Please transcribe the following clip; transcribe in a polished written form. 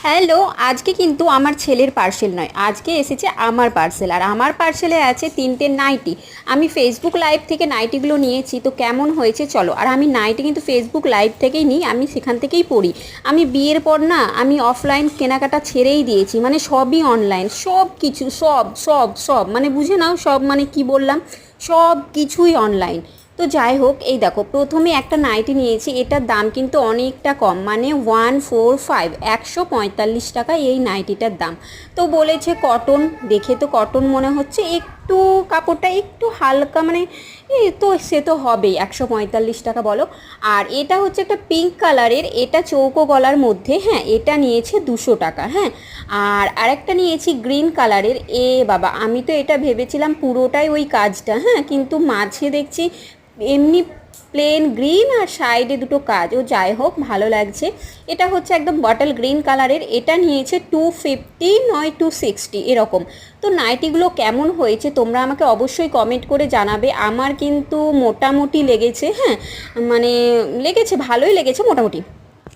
Hello, আজকে কিন্তু আমার ছেলের পার্সেল নয়, আজকে এসেছে আমার পার্সেল। আর আমার পার্সেলে আছে 3টে নাইটি। আমি ফেসবুক লাইভ থেকে নাইটিগুলো নিয়েছি, তো কেমন হয়েছে চলো। আর আমি নাইটি কিন্তু ফেসবুক লাইভ থেকেই নিই, আমি সেখান থেকেই পড়ি। আমি বিয়ের পর না, আমি অফলাইন কেনাকাটা ছেড়েই দিয়েছি, মানে সবই অনলাইন, সব কিছু, সব সব সব মানে বুঝে নাও, সব মানে কি বললাম, সব কিছুই অনলাইন। তো যাই হোক, এই দেখো প্রথমে একটা নাইটি নিয়েছি, এটার দাম কিন্তু অনেকটা কম, মানে 145, 145 টাকা এই নাইটিটার দাম। তো বলেছে কটন, দেখে তো কটন মনে হচ্ছে, একটু কাপড়টা একটু হালকা, মানে এই তো সে তো হবেই, 145 টাকা বলো। আর এটা হচ্ছে একটা পিঙ্ক কালারের, এটা চৌকো গলার মধ্যে, হ্যাঁ এটা নিয়েছে 200 টাকা, হ্যাঁ। আর আরেকটা নিয়েছি গ্রিন কালারের, বাবা আমি তো এটা ভেবেছিলাম পুরোটাই ওই কাজটা, হ্যাঁ, কিন্তু মাঝে দেখছি এমনি প্লেন গ্রিন আর সাইডে দুটো কাজ, ও যাই হোক ভালো লাগছে। এটা হচ্ছে একদম বটল গ্রিন কালারের, এটা নিয়েছে 250 নয় 260 এরকম। তো নাইটিগুলো কেমন হয়েছে তোমরা আমাকে অবশ্যই কমেন্ট করে জানাবে। আমার কিন্তু মোটামুটি লেগেছে, হ্যাঁ, মানে লেগেছে, ভালোই লেগেছে মোটামুটি।